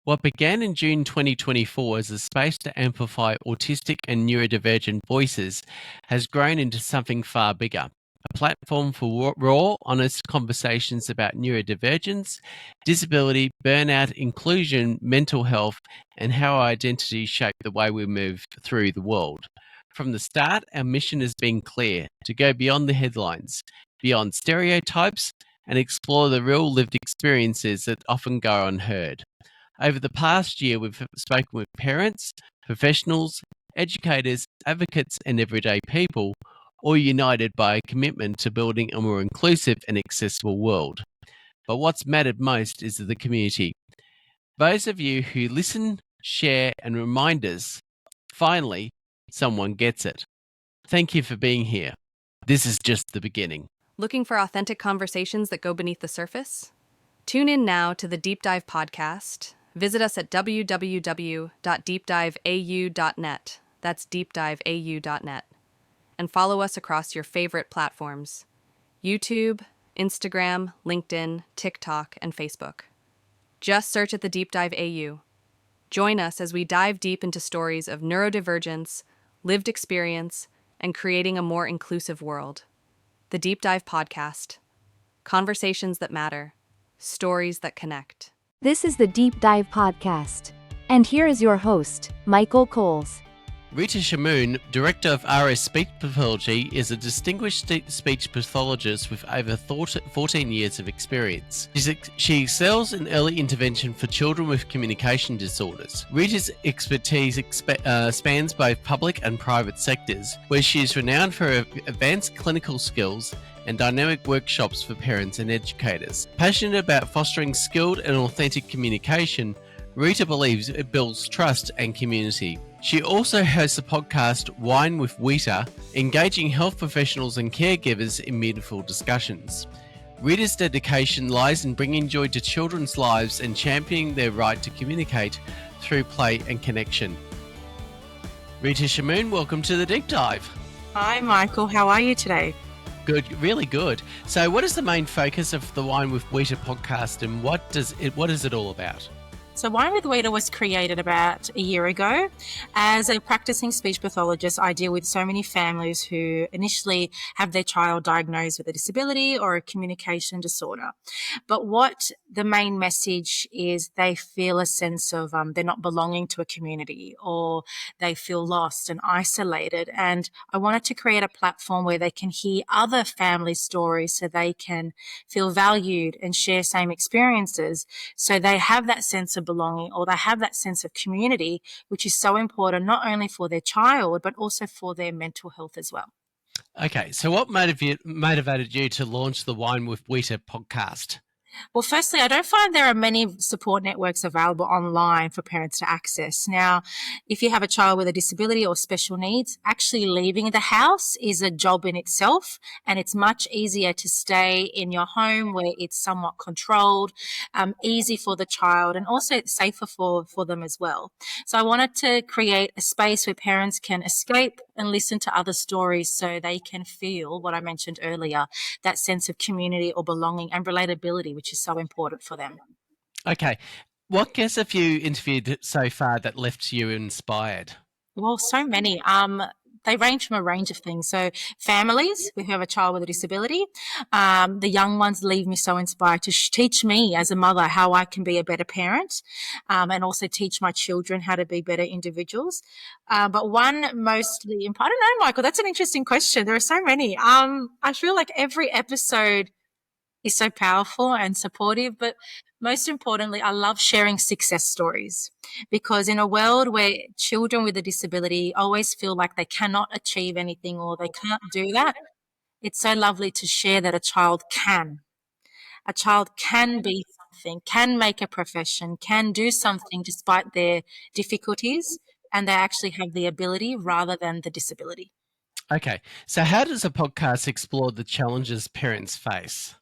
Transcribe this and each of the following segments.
What began in June 2024 as a space to amplify autistic and neurodivergent voices has grown into something far bigger. A platform for raw, honest conversations about neurodivergence, disability, burnout, inclusion, mental health, and how our identities shape the way we move through the world. From the start, our mission has been clear: to go beyond the headlines, beyond stereotypes, and explore the real lived experiences that often go unheard. Over the past year, we've spoken with parents, professionals, educators, advocates, and everyday people, all united by a commitment to building a more inclusive and accessible world. But what's mattered most is the community. Those of you who listen, share, and remind us, finally, someone gets it. Thank you for being here. This is just the beginning. Looking for authentic conversations that go beneath the surface? Tune in now to the Deep Dive podcast. Visit us at www.deepdiveau.net. That's deepdiveau.net. And follow us across your favorite platforms: YouTube, Instagram, LinkedIn, TikTok, and Facebook. Just search at the Deep Dive AU. Join us as we dive deep into stories of neurodivergence, lived experience, and creating a more inclusive world. The Deep Dive podcast. Conversations that matter. Stories that connect. This is the Deep Dive podcast. And here is your host, Michael Coles. Rita Shamoun, Director of RS Speech Pathology, is a distinguished speech pathologist with over 14 years of experience. She excels in early intervention for children with communication disorders. Rita's expertise spans both public and private sectors, where she is renowned for advanced clinical skills and dynamic workshops for parents and educators. Passionate about fostering skilled and authentic communication, Rita believes it builds trust and community. She also hosts a podcast, Wine with Wita, engaging health professionals and caregivers in meaningful discussions. Rita's dedication lies in bringing joy to children's lives and championing their right to communicate through play and connection. Rita Shamoun, welcome to the Deep Dive. Hi, Michael. How are you today? Good, really good. So what is the main focus of the Wine with Wita podcast, and what is it all about? So Wine with Wita was created about a year ago. As a practicing speech pathologist, I deal with so many families who initially have their child diagnosed with a disability or a communication disorder. But what the main message is, they feel a sense of they're not belonging to a community, or they feel lost and isolated. And I wanted to create a platform where they can hear other family stories so they can feel valued and share same experiences, so they have that sense of belonging, or they have that sense of community, which is so important not only for their child but also for their mental health as well. Okay, so what motivated you to launch the Wine with Wita podcast? Well, firstly, I don't find there are many support networks available online for parents to access. Now, if you have a child with a disability or special needs, actually leaving the house is a job in itself, and it's much easier to stay in your home where it's somewhat controlled, easy for the child, and also safer for them as well. So I wanted to create a space where parents can escape and listen to other stories so they can feel what I mentioned earlier, that sense of community or belonging and relatability, which is so important for them. Okay. What guests have you interviewed so far that left you inspired? Well, so many. They range from a range of things. So families who have a child with a disability, the young ones leave me so inspired to teach me as a mother how I can be a better parent, and also teach my children how to be better individuals. But one mostly, I don't know, Michael, that's an interesting question. There are so many. I feel like every episode is so powerful and supportive, but most importantly, I love sharing success stories, because in a world where children with a disability always feel like they cannot achieve anything or they can't do that, it's so lovely to share that a child can. A child can be something, can make a profession, can do something despite their difficulties, and they actually have the ability rather than the disability. Okay, so how does a podcast explore the challenges parents face?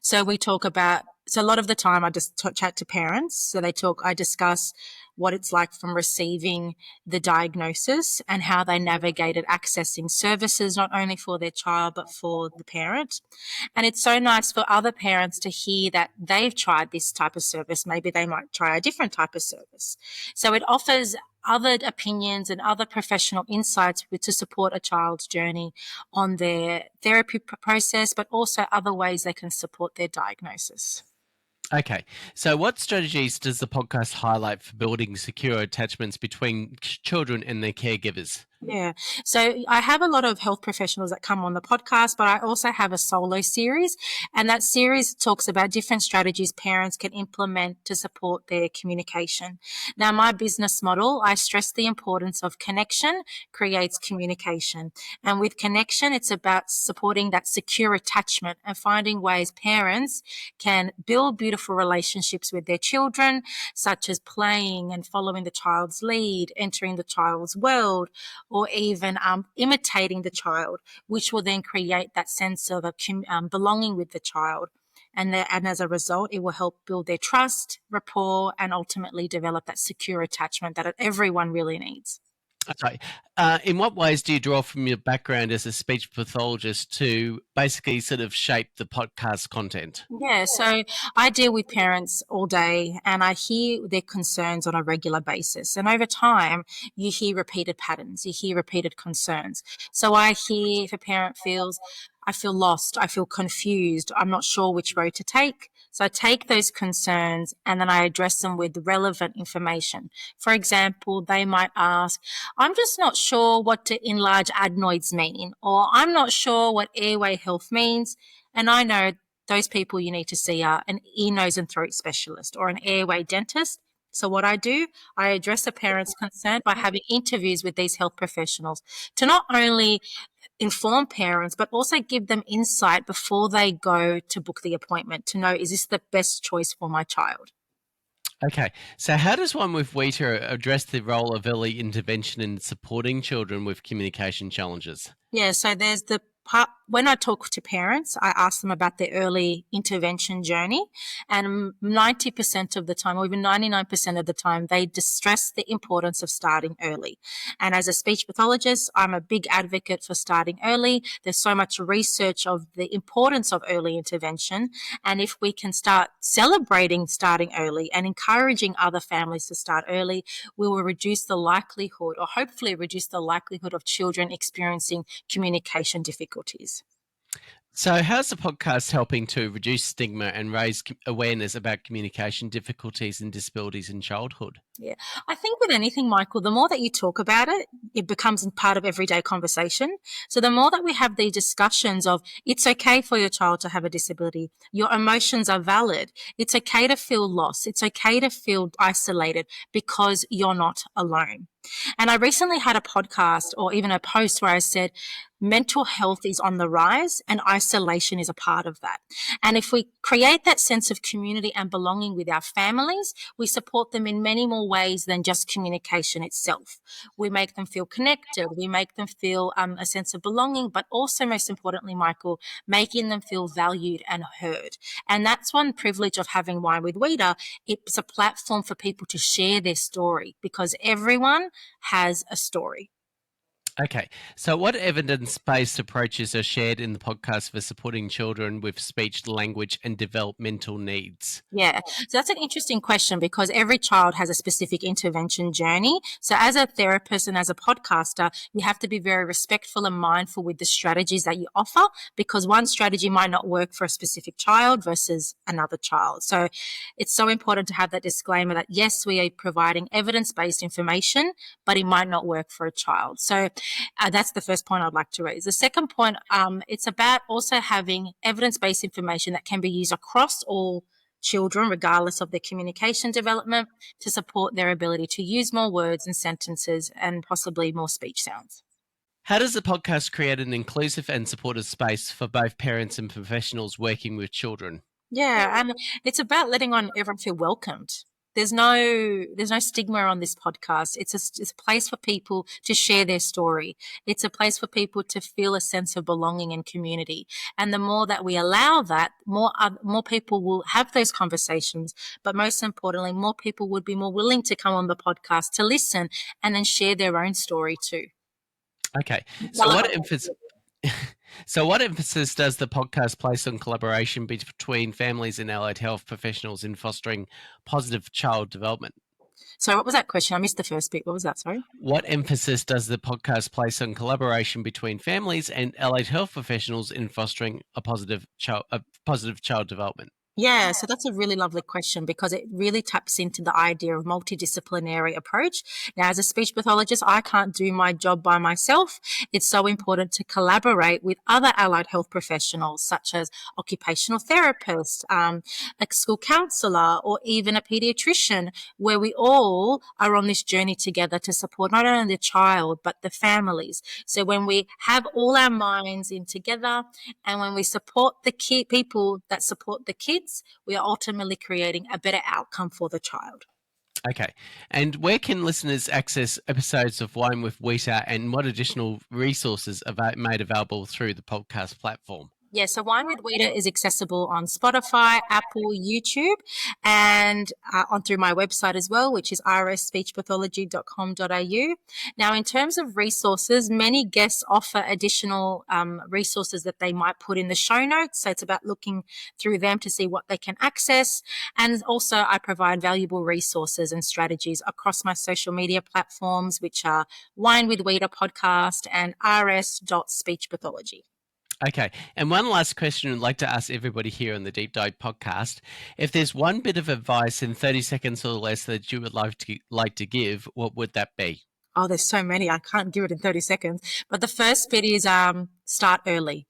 So we talk about So a lot of the time I just chat to parents. So I discuss what it's like from receiving the diagnosis and how they navigated accessing services, not only for their child, but for the parent. And it's so nice for other parents to hear that they've tried this type of service. Maybe they might try a different type of service. So it offers other opinions and other professional insights to support a child's journey on their therapy process, but also other ways they can support their diagnosis. Okay. So, what strategies does the podcast highlight for building secure attachments between children and their caregivers? Yeah. So I have a lot of health professionals that come on the podcast, but I also have a solo series. And that series talks about different strategies parents can implement to support their communication. Now, my business model, I stress the importance of connection creates communication. And with connection, it's about supporting that secure attachment and finding ways parents can build beautiful relationships with their children, such as playing and following the child's lead, entering the child's world, or even imitating the child, which will then create that sense of belonging with the child. And as a result, it will help build their trust, rapport, and ultimately develop that secure attachment that everyone really needs. Okay. In what ways do you draw from your background as a speech pathologist to basically sort of shape the podcast content? Yeah, so I deal with parents all day and I hear their concerns on a regular basis. And over time, you hear repeated patterns, you hear repeated concerns. So I hear if a parent feels, I feel lost, I feel confused, I'm not sure which road to take. So I take those concerns and then I address them with relevant information. For example, they might ask, I'm just not sure what to enlarge adenoids mean, or I'm not sure what airway health means. And I know those people you need to see are an ear, nose, and throat specialist or an airway dentist. So what I do, I address a parent's concern by having interviews with these health professionals to not only inform parents, but also give them insight before they go to book the appointment to know, is this the best choice for my child? Okay. So, how does one with Wita address the role of early intervention in supporting children with communication challenges? Yeah, so there's the part when I talk to parents, I ask them about their early intervention journey, and 90% of the time, or even 99% of the time, they stress the importance of starting early. And as a speech pathologist, I'm a big advocate for starting early. There's so much research of the importance of early intervention. And if we can start celebrating starting early and encouraging other families to start early, we will reduce the likelihood, or hopefully reduce the likelihood, of children experiencing communication difficulties. So, how's the podcast helping to reduce stigma and raise awareness about communication difficulties and disabilities in childhood? Yeah, I think with anything, Michael, the more that you talk about it, it becomes part of everyday conversation. So the more that we have these discussions of it's okay for your child to have a disability, your emotions are valid, it's okay to feel lost, it's okay to feel isolated because you're not alone. And I recently had a podcast or even a post where I said, mental health is on the rise and isolation is a part of that. And if we create that sense of community and belonging with our families, we support them in many more ways than just communication itself. We make them feel connected. We make them feel a sense of belonging, but also most importantly, Michael, making them feel valued and heard. And that's one privilege of having Wine with Wita. It's a platform for people to share their story because everyone has a story. Okay. So, what evidence based approaches are shared in the podcast for supporting children with speech, language, and developmental needs? Yeah, so that's an interesting question because every child has a specific intervention journey. So, as a therapist and as a podcaster, you have to be very respectful and mindful with the strategies that you offer because one strategy might not work for a specific child versus another child. So, it's so important to have that disclaimer that yes, we are providing evidence based information, but it might not work for a child. So, that's the first point I'd like to raise. The second point, it's about also having evidence-based information that can be used across all children, regardless of their communication development, to support their ability to use more words and sentences and possibly more speech sounds. How does the podcast create an inclusive and supportive space for both parents and professionals working with children? Yeah, and it's about letting everyone feel welcomed. There's no stigma on this podcast. It's a place for people to share their story. It's a place for people to feel a sense of belonging and community. And the more that we allow that, more people will have those conversations. But most importantly, more people would be more willing to come on the podcast to listen and then share their own story too. Okay. So what emphasis does the podcast place on collaboration between families and allied health professionals in fostering positive child development? So what was that question? I missed the first bit. What was that? Sorry. What emphasis does the podcast place on collaboration between families and allied health professionals in fostering a positive child development? Yeah, so that's a really lovely question because it really taps into the idea of multidisciplinary approach. Now, as a speech pathologist, I can't do my job by myself. It's so important to collaborate with other allied health professionals, such as occupational therapists, a school counsellor, or even a pediatrician, where we all are on this journey together to support not only the child, but the families. So when we have all our minds in together and when we support the people that support the kids, we are ultimately creating a better outcome for the child. Okay. And where can listeners access episodes of Wine with Wita, and what additional resources are made available through the podcast platform? Yeah, so Wine with Wita is accessible on Spotify, Apple, YouTube, and on through my website as well, which is rsspeechpathology.com.au. Now, in terms of resources, many guests offer additional resources that they might put in the show notes. So it's about looking through them to see what they can access. And also, I provide valuable resources and strategies across my social media platforms, which are Wine with Wita podcast and rs.speech pathology. Okay. And one last question I'd like to ask everybody here on the Deep Dive podcast. If there's one bit of advice in 30 seconds or less that you would like to give, what would that be? Oh, there's so many. I can't give it in 30 seconds. But the first bit is start early.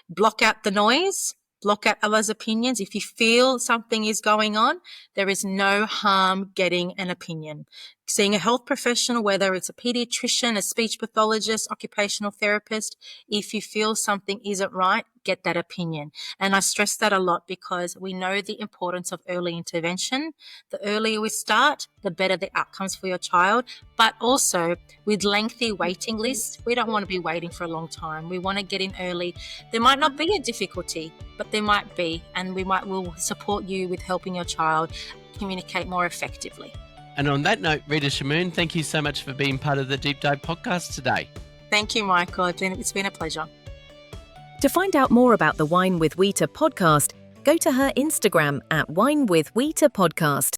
Block out the noise. Block out others' opinions. If you feel something is going on, there is no harm getting an opinion. Seeing a health professional, whether it's a pediatrician, a speech pathologist, occupational therapist, if you feel something isn't right, get that opinion. And I stress that a lot because we know the importance of early intervention. The earlier we start, the better the outcomes for your child. But also with lengthy waiting lists, we don't want to be waiting for a long time. We want to get in early. There might not be a difficulty, but there might be, and we'll support you with helping your child communicate more effectively. And on that note, Rita Shamoun, thank you so much for being part of the Deep Dive podcast today. Thank you, Michael. It's been a pleasure. To find out more about the Wine with Wita podcast, go to her Instagram at Wine with Wita podcast.